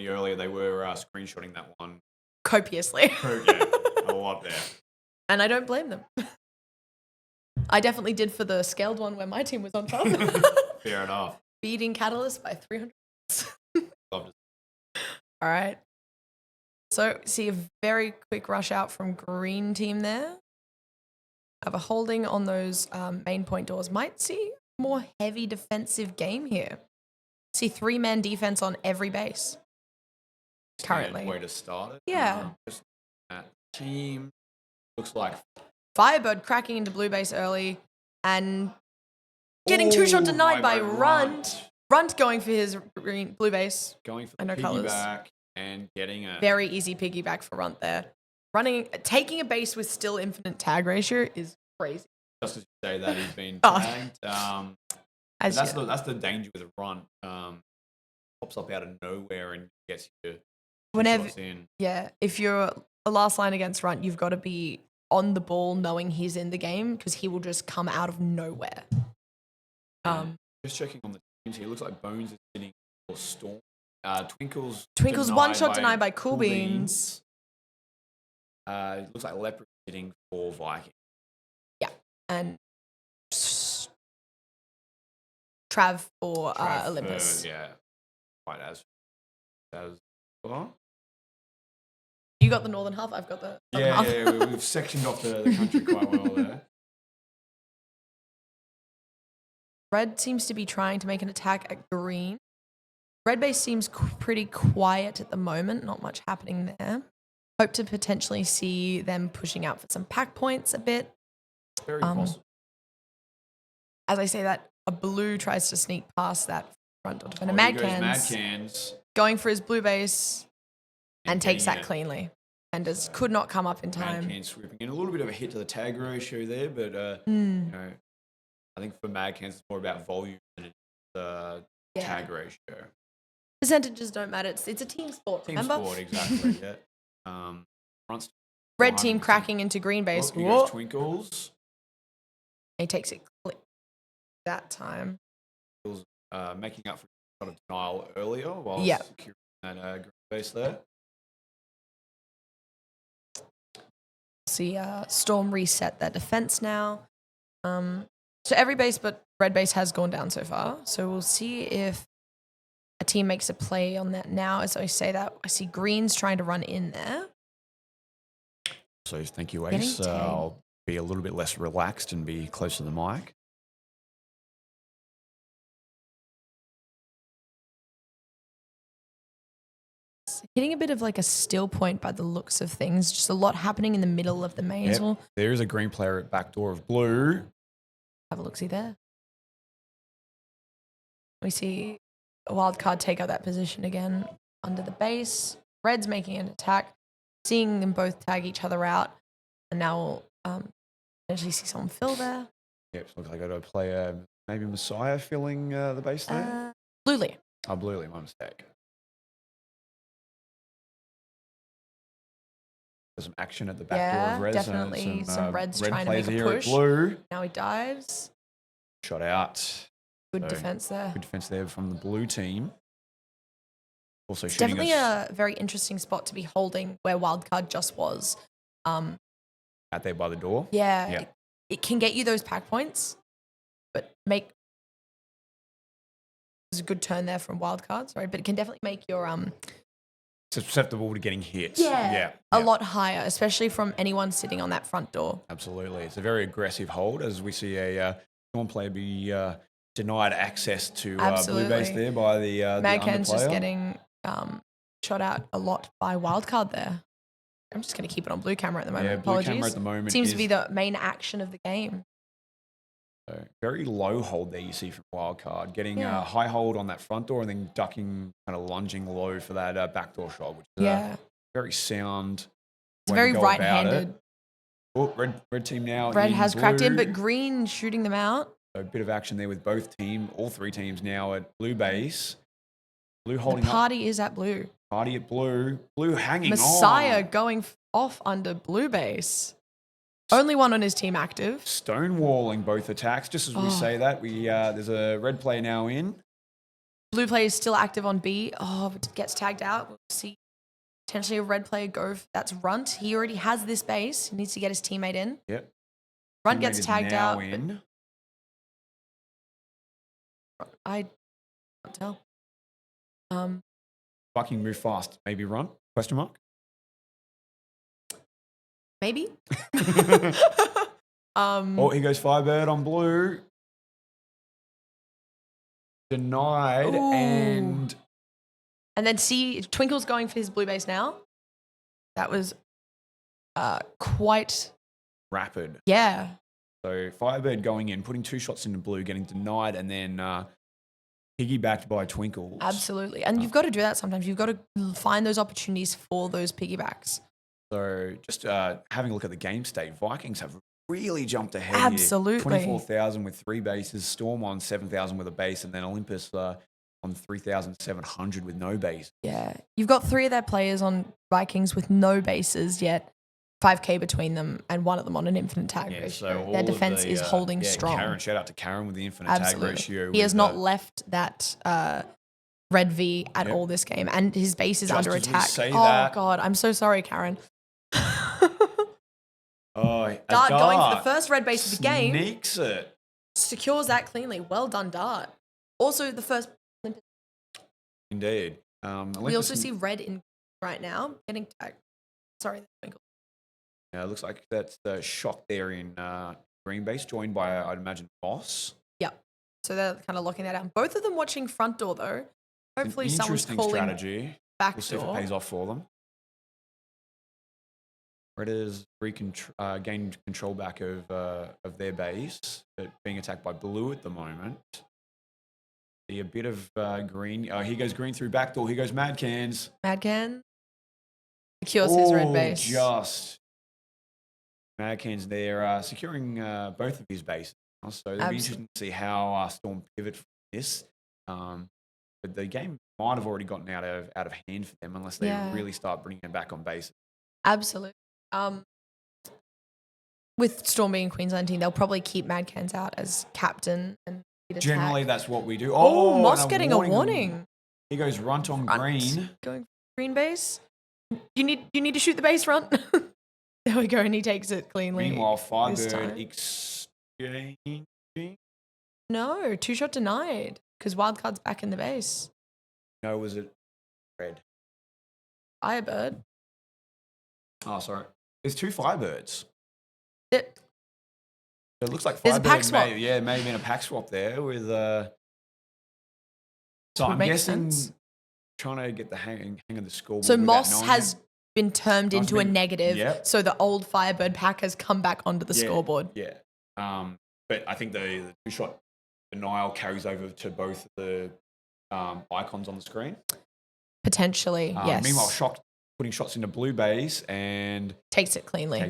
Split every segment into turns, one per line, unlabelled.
me earlier they were screenshotting that one.
Copiously.
Yeah, a lot there.
And I don't blame them. I definitely did for the scaled one where my team was on top.
Fair enough.
Beating Catalyst by 300.
Loved it.
All right. So, see a very quick rush out from green team there. Have a holding on those main point doors. Might see a more heavy defensive game here. See 3-man defense on every base. Currently.
Way to start it.
Yeah.
Just that team looks like
Firebird cracking into blue base early and getting two-shot denied by Runt. Runt going for his green blue base.
Going for the piggyback and getting a
very easy piggyback for Runt there. Taking a base with still infinite tag ratio is crazy.
Just as you say that he's been tagged. That's the danger with a Runt. Pops up out of nowhere and gets you shots in.
Yeah, if you're a last line against Runt, you've got to be on the ball knowing he's in the game because he will just come out of nowhere.
Just checking on the teams here. It looks like Bones is sitting for Storm. Twinkle's
one-shot denied by Cool Beans.
It looks like Leopard sitting for Vikings.
Yeah, and Trav for Olympus.
Quite as well.
You got the northern half, I've got the southern half.
Yeah, we've sectioned off the country quite well there.
Red seems to be trying to make an attack at green. Red base seems pretty quiet at the moment, not much happening there. Hope to potentially see them pushing out for some pack points a bit.
Very possible.
As I say that, a blue tries to sneak past that front door defender.
Madcans
going for his blue base and takes that cleanly. And could not come up in time.
Madcan swooping in. A little bit of a hit to the tag ratio there, but you know, I think for Madcans it's more about volume than it's the tag ratio.
Percentages don't matter. It's a team sport, remember?
Team sport, exactly, yeah.
Red team cracking into green base.
He goes Twinkles.
He takes it click that time.
Making up for a shot of denial earlier while securing that green base there.
See Storm reset their defense now. So every base but red base has gone down so far. So we'll see if a team makes a play on that now. As I say that, I see greens trying to run in there.
So thank you, Ace. I'll be a little bit less relaxed and be close to the mic.
Hitting a bit of like a still point by the looks of things. Just a lot happening in the middle of the main as well.
There is a green player at back door of blue.
Have a look-see there. We see a wild card take out that position again under the base. Red's making an attack. Seeing them both tag each other out. And now we'll potentially see someone fill there.
Yep, looks like I got a player, maybe Messiah filling the base there.
Bluely.
Oh, Bluely, my mistake. Some action at the back door of Reds.
Definitely. Some Reds
red
trying to make a push.
Blue.
Now he dives.
Shot out.
Good defense there.
Good defense there from the blue team. Also
it's
shooting
definitely a very interesting spot to be holding where wildcard just was.
Out there by the door.
Yeah. It can get you those pack points, but there's a good turn there from wildcard, sorry, but it can definitely make your
susceptible to getting hit.
A lot higher, especially from anyone sitting on that front door.
Absolutely. It's a very aggressive hold as we see a non-player be denied access to blue base there by the
Madcan's just getting shot out a lot by wildcard there. I'm just going to keep it on blue camera at the moment.
Yeah,
Apologies.
blue camera at the moment
seems to be the main action of the game.
So very low hold there you see from wildcard, getting a high hold on that front door and then ducking, kind of lunging low for that backdoor shot, which is very sound.
It's very right-handed.
Oh, red team now.
Red has cracked in, but green shooting them out.
So a bit of action there with both teams, all three teams now at blue base. Blue holding
the party is at blue.
Party at blue. Blue hanging
Messiah going off under blue base. Only one on his team active.
Stonewalling both attacks. Just as we say that, there's a red player now in.
Blue player is still active on B. Oh, but gets tagged out. We'll see potentially a red player go. That's Runt. He already has this base. He needs to get his teammate in.
Yep.
Runt
Teammate
gets
is
tagged
now
out.
in.
I can't tell.
Fucking move fast. Maybe run? Question mark?
Maybe.
Oh, here goes Firebird on blue. Denied.
Ooh.
And
then see, Twinkle's going for his blue base now. That was quite
rapid.
Yeah.
So Firebird going in, putting 2 shots into blue, getting denied, and then piggybacked by Twinkles.
Absolutely. And you've got to do that sometimes. You've got to find those opportunities for those piggybacks.
So just having a look at the game state, Vikings have really jumped ahead.
Absolutely.
24,000 with 3 bases, Storm on 7,000 with a base, and then Olympus on 3,700 with no base.
Yeah. You've got 3 of their players on Vikings with no bases yet. 5K between them and 1 of them on an infinite tag ratio.
So
their defense is holding strong.
Karen, shout out to Karen with the infinite tag ratio.
He has not left that red V at all this game, and his base is under attack. God, I'm so sorry, Karen.
Dart
going for the first red base of the game.
Sneaks it.
Secures that cleanly. Well done, Dart. Also, the first Olympus.
Indeed.
We also see red in right now getting tagged. Sorry, Twinkle.
Yeah, it looks like that's the shot there in green base, joined by, I'd imagine, Boss.
Yeah. So they're kind of locking that out. Both of them watching front door, though. Hopefully someone's calling
strategy.
Back
we'll see if it pays off for them. Raiders gained control back of their base, but being attacked by blue at the moment. See a bit of green. Oh, here goes green through back door. Here goes Mad Cans.
Mad Can secures his red base.
Just Mad Cans there, securing both of his bases. So it'll be interesting to see how Storm pivot from this. But the game might have already gotten out of hand for them unless they really start bringing them back on base.
Absolutely. With Storm being Queensland team, they'll probably keep Mad Cans out as captain and
generally that's what we do.
Moss getting a warning.
He goes Runt on green.
Going for green base. You need to shoot the base, Runt. There we go, and he takes it cleanly.
Meanwhile, Firebird exchanging.
No, 2-shot denied because Wildcard's back in the base.
No, was it red?
Firebird.
Oh, sorry. There's 2 Firebirds. So it looks like
Firebird
may have been a pack swap there with. So I'm guessing trying to get the hang of the scoreboard.
So Moss has been turned into a negative. So the old Firebird pack has come back onto the scoreboard.
Yeah. But I think the 2-shot denial carries over to both the icons on the screen.
Potentially, yes.
Meanwhile, Shock putting shots into blue base and
takes it cleanly.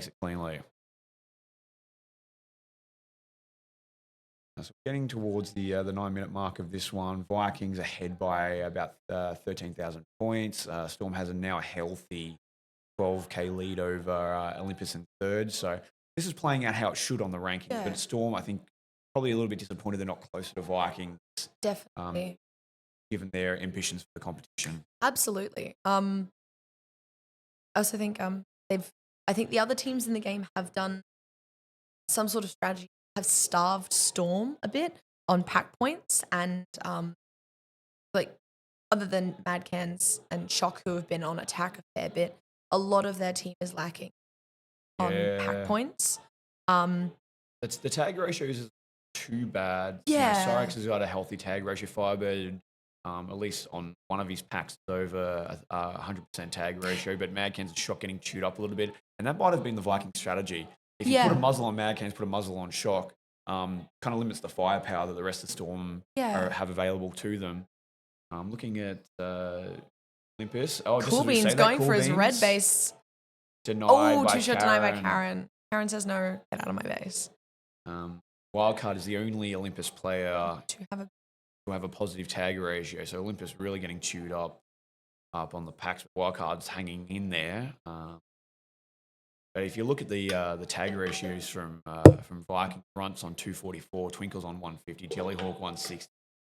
So getting towards the 9-minute mark of this one, Vikings ahead by about 13,000 points. Storm has now a healthy 12K lead over Olympus in third. So this is playing out how it should on the rankings. But Storm, I think, probably a little bit disappointed they're not closer to Vikings.
Definitely.
Given their ambitions for the competition.
Absolutely. I also think I think the other teams in the game have done some sort of strategy, have starved Storm a bit on pack points, and like other than Mad Cans and Shock, who have been on attack a fair bit, a lot of their team is lacking on pack points.
The tag ratios is too bad.
Yeah.
Cyrex has got a healthy tag ratio. Firebird, at least on one of his packs, is over 100% tag ratio, but Mad Cans and Shock getting chewed up a little bit. And that might have been the Viking strategy. If you put a muzzle on Mad Cans, put a muzzle on Shock, kind of limits the firepower that the rest of Storm have available to them. Looking at Olympus. Oh,
Cool Beans going for his red base.
Denied by
2-shot denied by Karen. Karen says no, get out of my base.
Wildcard is the only Olympus player to have a positive tag ratio. So Olympus really getting chewed up on the packs. Wildcard's hanging in there. But if you look at the tag ratios from Viking, Runts on 244, Twinkles on 150, Jellyhawk 160,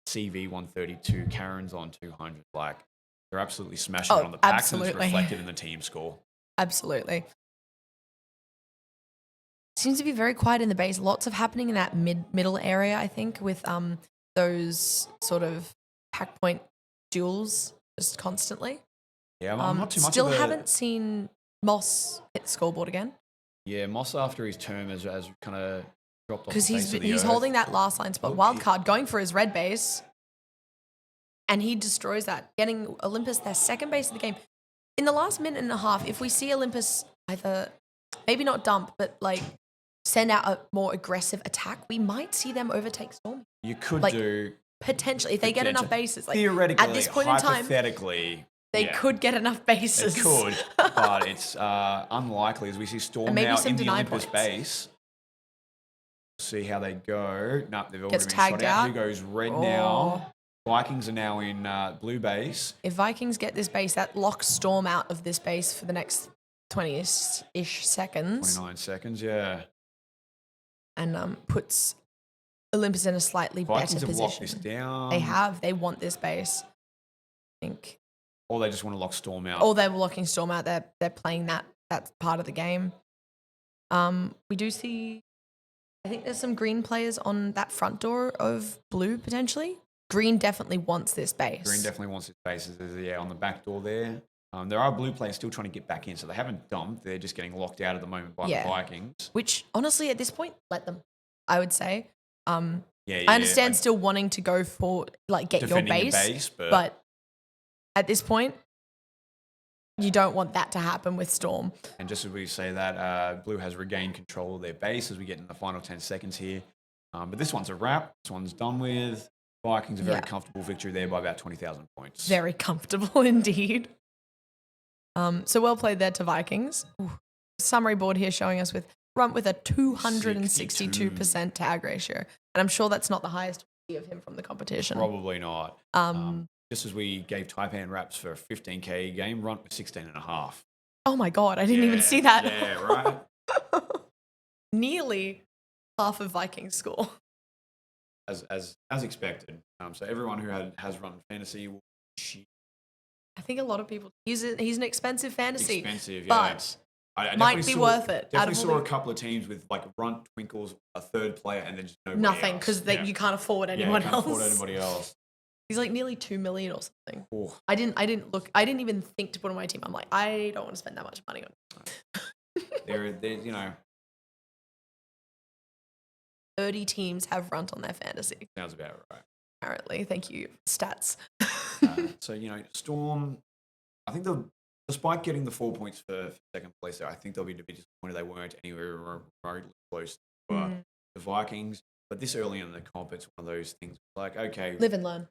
CV132, Karen's on 200. Like, they're absolutely smashing it on the packs, and it's reflected in the team score.
Absolutely. Seems to be very quiet in the base. Lots of happening in that middle area, I think, with those sort of pack point duels just constantly.
Yeah, I'm not too much
still
of a...
haven't seen Moss hit the scoreboard again.
Yeah, Moss after his term has kind of dropped off
because
the face of the
he's
earth.
holding that last line spot. Wildcard going for his red base, and he destroys that, getting Olympus their second base of the game. In the last minute and a half, if we see Olympus either maybe not dump, but like send out a more aggressive attack, we might see them overtake Storm.
You could do
potentially if they get enough bases. Like,
theoretically,
at this point in time,
hypothetically,
they could get enough bases.
They could, but it's unlikely as we see Storm now in the Olympus base. See how they go. No, they've already been shot out. Who goes red now? Vikings are now in blue base.
If Vikings get this base, that locks Storm out of this base for the next 20-ish seconds.
29 seconds, yeah.
And puts Olympus in a slightly
Vikings
better
have
position.
locked this down.
They have. They want this base, I think.
Or they just want to lock Storm out.
Or they're locking Storm out. They're playing that part of the game. We do see, I think there's some green players on that front door of blue potentially. Green definitely wants this base.
Green definitely wants this base. Yeah, on the back door there. There are blue players still trying to get back in, so they haven't dumped. They're just getting locked out at the moment by the Vikings.
Which, honestly, at this point, let them, I would say. I understand still wanting to go for, like, get your base, but at this point, you don't want that to happen with Storm.
And just as we say that, blue has regained control of their base as we get in the final 10 seconds here. But this one's a wrap. This one's done with. Vikings, a very comfortable victory there by about 20,000 points.
Very comfortable indeed. So well played there to Vikings. Ooh. Summary board here showing us with Runt with a 262% tag ratio. And I'm sure that's not the highest of him from the competition.
Probably not. Just as we gave Taipan wraps for a 15K game, Runt with 16.5.
Oh my God, I didn't even see that.
Yeah, right.
Nearly half of Vikings score.
As expected. So everyone who has run fantasy will cheat.
I think a lot of people. He's an expensive fantasy.
Expensive,
but
I
might be worth it.
Definitely saw a couple of teams with like Runt, Twinkles, a third player, and then just
nothing because you can't afford anyone else.
Can't afford anybody else.
He's like nearly 2 million or something.
Ooh.
I didn't look. I didn't even think to put on my team. I'm like, I don't want to spend that much money on.
They're
30 teams have Runt on their fantasy.
Sounds about right.
Apparently. Thank you, stats.
So, Storm, I think despite getting the 4 points for second place there, I think they'll be a bit disappointed they weren't anywhere remotely close to the Vikings. But this early in the comp, it's one of those things like, okay.
Live and learn.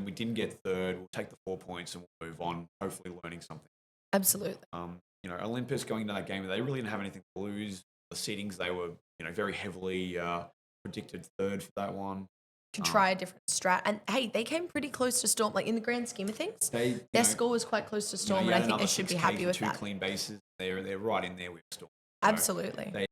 We didn't get third. We'll take the 4 points and we'll move on, hopefully learning something.
Absolutely.
Olympus going into that game, they really didn't have anything to lose. The seedings, they were, very heavily predicted third for that one.
Could try a different strat. And hey, they came pretty close to Storm. Like in the grand scheme of things, their score was quite close to Storm, and I think they should be happy with that.
2 clean bases. They're right in there with Storm.
Absolutely.